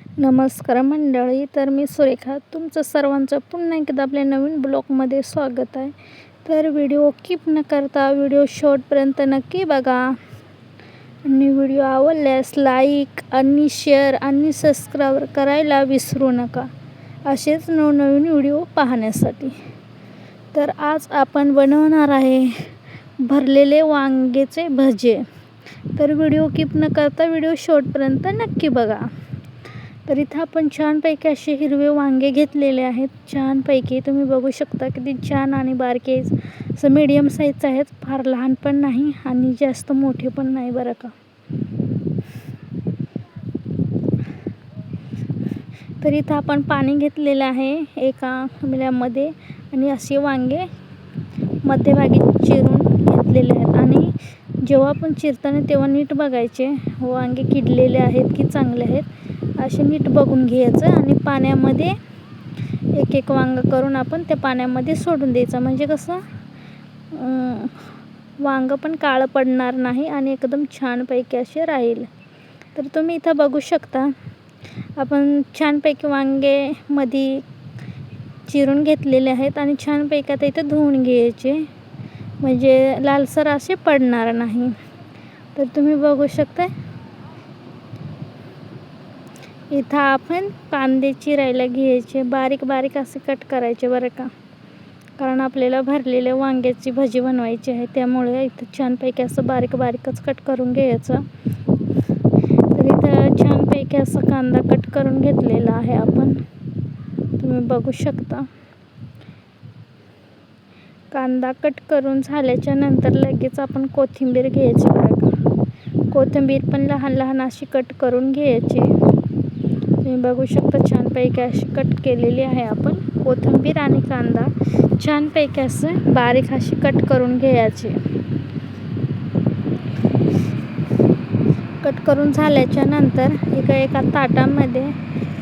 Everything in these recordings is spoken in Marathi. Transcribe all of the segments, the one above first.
नमस्कार मंडळी. तर मी सुरेखा तुमचं सर्वांचं पुन्हा एकदा आपल्या नवीन ब्लॉगमध्ये स्वागत आहे. तर व्हिडिओ स्किप न करता व्हिडिओ शेवटपर्यंत नक्की बघा आणि व्हिडिओ आवडल्यास लाईक आणि शेअर आणि सबस्क्राईब करायला विसरू नका असेच नवनवीन व्हिडिओ पाहण्यासाठी. तर आज आपण बनवणार आहे भरलेले वांग्याचे भजे. तर व्हिडिओ स्किप न करता व्हिडिओ शेवटपर्यंत नक्की बघा. तर इथं आपण छानपैकी असे हिरवे वांगे घेतलेले आहेत. छानपैकी तुम्ही बघू शकता किती छान आणि बारके असं मीडियम साईजचे आहेत. फार लहान पण नाही आणि जास्त मोठे पण नाही बरं का. तर इथं आपण पाणी घेतलेलं आहे एका मिल्यामध्ये आणि असे वांगे मध्यभागी चिरून घेतलेले आहेत. आणि जेव्हा आपण चिरताना तेव्हा नीट बघायचे वांगे किडलेले आहेत की चांगले आहेत असे नीट बघून घ्यायचं. आणि पाण्यामध्ये एक एक वांगं करून आपण त्या पाण्यामध्ये सोडून द्यायचं. म्हणजे कसं वांगं पण काळं पडणार नाही आणि एकदम छानपैकी असे राहील. तर तुम्ही इथं बघू शकता आपण छानपैकी वांगे मध्ये चिरून घेतलेले आहेत आणि छानपैकी आता इथं धुवून घ्यायचे म्हणजे लालसर असे पडणार नाही. तर तुम्ही बघू शकता इथं आपण कांदे चिरायला घ्यायचे, बारीक बारीक असे कट करायचे बरं का. कारण आपल्याला भरलेल्या वांग्याची भजी बनवायची आहे त्यामुळे इथं छानपैकी असं बारीक बारीकच कट करून घ्यायचं. तर इथं छानपैकी असं कांदा कट करून घेतलेला आहे आपण, तुम्ही बघू शकता. कांदा कट करून झाल्याच्या नंतर लगेच आपण कोथिंबीर घ्यायची बरं का. कोथिंबीर पण लहान लहान अशी कट करून घ्यायची. तुम्ही बघू शकता छानपैकी अशी कट केलेली आहे आपण कोथिंबीर आणि कांदा छानपैकी असं बारीक अशी कट करून घ्यायची. कट करून झाल्याच्या नंतर एका ताटामध्ये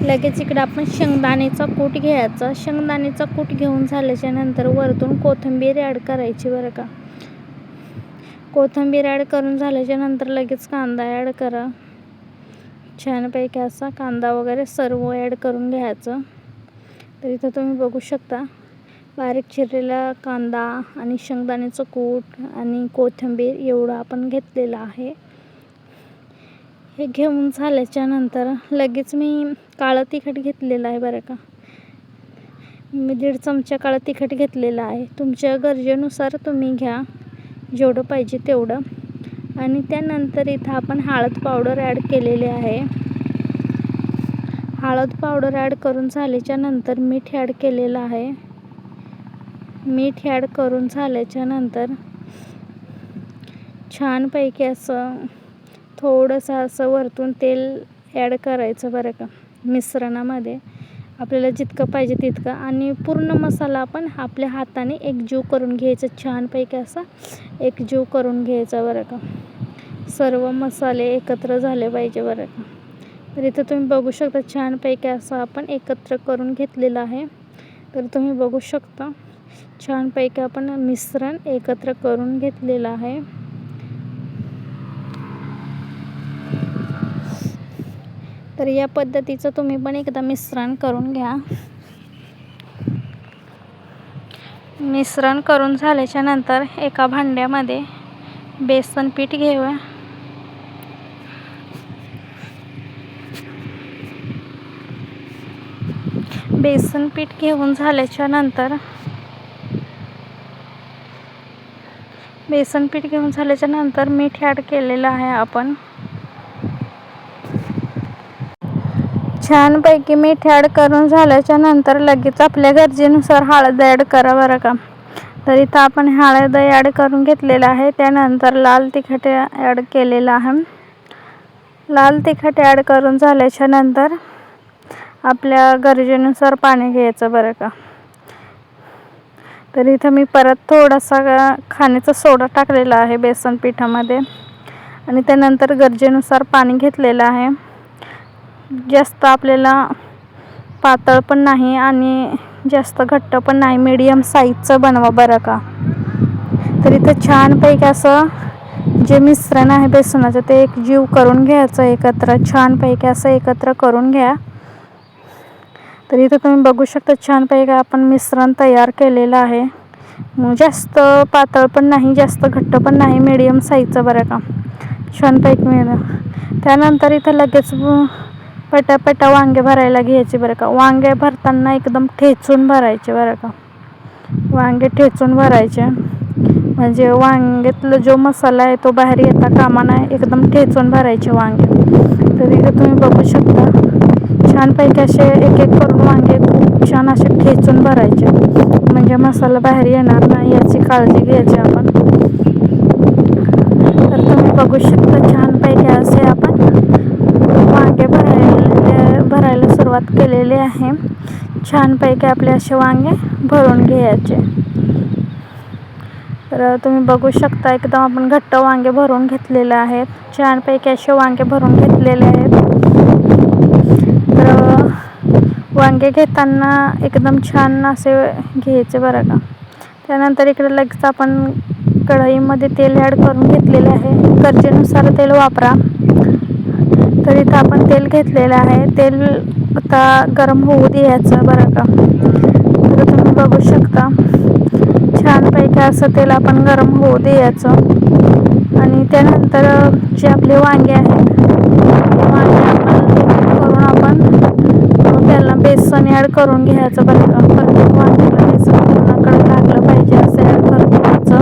लगेच इकडे आपण शेंगदाण्याचा कूट घ्यायचा. शेंगदाण्याचा कूट घेऊन झाल्याच्या नंतर वरतून कोथिंबीर ॲड करायची बरं का. कोथिंबीर ॲड करून झाल्याच्या नंतर लगेच कांदा ॲड करा. छानपैकी असा कांदा वगैरे सर्व ॲड करून घ्यायचं. तर इथं तुम्ही बघू शकता बारीक चिरलेला कांदा आणि शेंगदाण्याचं कूट आणि कोथिंबीर एवढं आपण घेतलेलं आहे. हे घेऊन झाल्याच्या नंतर लगेच मी काळं तिखट घेतलेलं आहे बरं का. मी 1.5 चमचा काळं तिखट घेतलेलं आहे. तुमच्या गरजेनुसार तुम्ही घ्या जेवढं पाहिजे तेवढं. आणि त्यानंतर इथं आपण हळद पावडर ॲड केलेले आहे. हळद पावडर ॲड करून झाल्याच्या नंतर मीठ ॲड केलेलं आहे. मीठ ॲड करून झाल्याच्या नंतर छानपैकी असं थोडंसं असं वरतून तेल ॲड करायचं बरं का मिश्रणामध्ये आपल्याला जितकं पाहिजे तितकं. आणि पूर्ण मसाला आपण आपल्या हाताने एकजीव करून घ्यायचा. छानपैकी असा एकजीव करून घ्यायचा बरं का. सर्व मसाले एकत्र झाले पाहिजे बरं का. तर इथं तुम्ही बघू शकता छानपैकी असं आपण एकत्र करून घेतलेलं आहे. तर तुम्ही बघू शकता छानपैकी आपण मिश्रण एकत्र करून घेतलेलं आहे. तर या पद्धतीचं तुम्ही पण एकदा मिश्रण करून घ्या. मिश्रण करून झाल्याच्या नंतर एका भांड्यामध्ये बेसन पीठ घेऊया. बेसन पीठ घेऊन झाल्याच्या नंतर मीठ ॲड केलेलं आहे आपण. छानपैकी मीठ ॲड करून झाल्याच्या नंतर लगेच आपल्या गरजेनुसार हळद ॲड करा बरं का. तर इथं आपण हळद ॲड करून घेतलेलं आहे. त्यानंतर लाल तिखट ॲड केलेलं आहे. लाल तिखट ॲड करून झाल्याच्या नंतर आपल्या गरजेनुसार पाणी घ्यायचं बरं का. तर इथं मी परत थोडासा खाण्याचा सोडा टाकलेला आहे बेसन पिठामध्ये आणि त्यानंतर गरजेनुसार पाणी घेतलेलं आहे. जास्त आपल्याला पातळ पण नाही आणि जास्त घट्ट पण नाही, मीडियम साईजचं बनवा बरं का. तर इथं छानपैकी असं जे मिश्रण आहे बेसनाचं ते एक जीव करून घ्यायचं एकत्र, छानपैकी असं एकत्र करून घ्या. तर इथं तुम्ही बघू शकता छानपैकी आपण मिश्रण तयार केलेलं आहे. जास्त पातळ पण नाही, जास्त घट्ट पण नाही, मीडियम साईजचं बरं का, छानपैकी मिळालं. त्यानंतर इथं लगेच पटापटा वांगे भरायला घ्यायचे बरं का. वांगे भरताना एकदम ठेचून भरायचे बरं का, वांगे ठेचून भरायचे म्हणजे वांग्यातला जो मसाला आहे तो बाहेर येता कामा नये, एकदम ठेचून भरायचे वांगे. तर इथे तुम्ही बघू शकता छानपैकी असे एक एक करून वांगे खूप छान असे ठेचून भरायचे, म्हणजे मसाला बाहेर येणार नाही याची काळजी घ्यायची आपण. तर तुम्ही बघू शकता छानपैकी असे आपण वांगे भरायला सुरुवात केलेली आहे. छानपैकी आपले असे वांगे भरून घ्यायचे. तर तुम्ही बघू शकता एकदम आपण घट्ट वांगे भरून घेतलेले आहेत, छानपैकी असे वांगे भरून घेतलेले आहेत. तर वांगे घेताना एकदम छान असे घ्यायचे बरं का. त्यानंतर इकडे लगेच आपण कढईमध्ये तेल ॲड करून घेतलेले आहे, गरजेनुसार तेल वापरा. तर इथं आपण तेल घेतलेलं आहे, तेल आता गरम होऊ द्यायचं बरं का. तर तुम्ही बघू शकता छानपैकी असं तेल आपण गरम होऊ द्यायचं. आणि त्यानंतर जे आपले वांगे आहेत ते वांगे आपण त्याला बेसन ॲड करून घ्यायचं बरं का. प्रत्येक वांग्याला बेसन कोणाकडे लागलं पाहिजे असं ॲड करून घ्यायचं.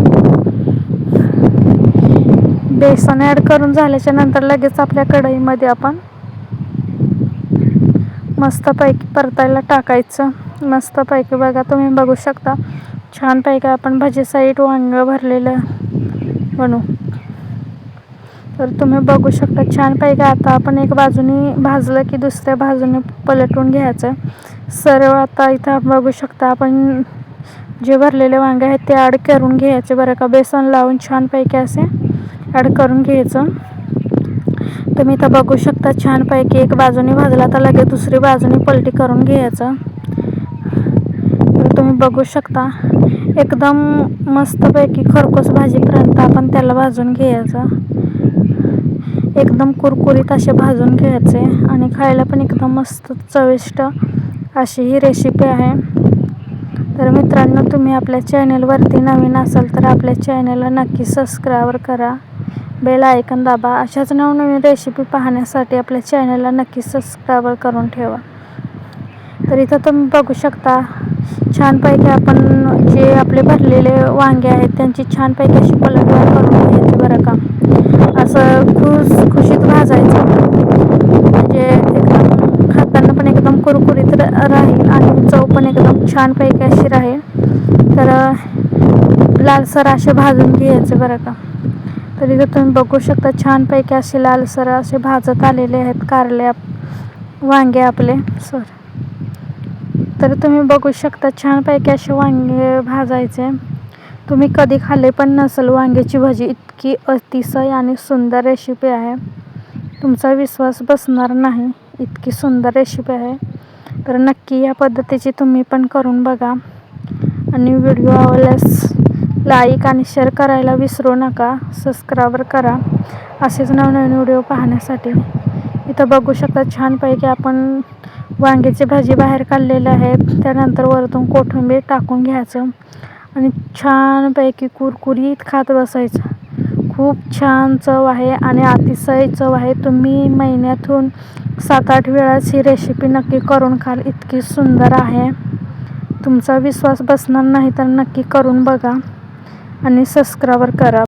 बेसन ॲड करून झाल्याच्या नंतर लगेच आपल्या कढईमध्ये आपण मस्तपैकी परतायला टाकायचं. मस्तपैकी बघा तुम्ही बघू शकता छानपैकी आपण भजीसाठी वांगं भरलेलं बनवू. तर तुम्ही बघू शकता छानपैकी आता आपण एक बाजूने भाजलं की दुसऱ्या बाजूने पलटून घ्यायचं सरळ. आता इथं बघू शकता आपण जे भरलेले वांगे आहेत ते ॲड करून घ्यायचे बरं का. बेसन लावून छानपैकी असे ॲड करून घ्यायचं. तुम्ही इथं बघू शकता छानपैकी एक बाजूने भाजला तर लगेच दुसरी बाजूने पलटी करून घ्यायचं. तर तुम्ही बघू शकता एकदम मस्तपैकी खरपूस भाजीपर्यंत आपण त्याला भाजून घ्यायचं. एकदम कुरकुरीत असे भाजून घ्यायचे आणि खायला पण एकदम मस्त चविष्ट अशी ही रेसिपी आहे. तर मित्रांनो तुम्ही आपल्या चॅनलवरती नवीन असाल तर आपल्या चॅनलला नक्की सबस्क्राईब करा, बेल आयकन दाबा. अशाच नवनवीन रेसिपी पाहण्यासाठी आपल्या चॅनलला नक्की सबस्क्राईब करून ठेवा. तर इथं तुम्ही बघू शकता छानपैकी आपण जे आपले भरलेले वांगे आहेत त्यांची छानपैकी अशी पलटवार करून घ्यायची बरं का. असं खुसखुशीत भाजायचं म्हणजे एकदम खाताना पण एकदम कुरकुरीत राहील आणि चव पण एकदम छानपैकी अशी राहील. तर लालसर असे भाजून घ्यायचे बरं का. तर इथं तुम्ही बघू शकता छानपैकी असे लालसर असे भाजत आलेले आहेत कारले वांगे आपले तर तुम्ही बघू शकता छानपैकी असे वांगे भाजायचे. तुम्ही कधी खाल्ले पण नसेल वांग्याची भजी, इतकी अतिशय आणि सुंदर रेसिपी आहे, तुमचा विश्वास बसणार नाही, इतकी सुंदर रेसिपी आहे. तर नक्की या पद्धतीची तुम्ही पण करून बघा आणि व्हिडिओ आवडल्यास लाईक आणि शेअर करायला विसरू नका. सबस्क्राईब करा असेच नवनवीन व्हिडिओ पाहण्यासाठी. इथं बघू शकता छानपैकी आपण वांग्याची भाजी बाहेर काढलेली आहे. त्यानंतर वरतून कोथिंबीर टाकून घ्यायचं आणि छानपैकी कुरकुरीत खात बसायचं. खूप छान चव आहे आणि अतिशय चव आहे. तुम्ही महिन्यातून 7-8 वेळाच ही रेसिपी नक्की करून खाल, इतकी सुंदर आहे. तुमचा विश्वास बसणार नाही तर नक्की करून बघा आणि सबस्क्राईब करा.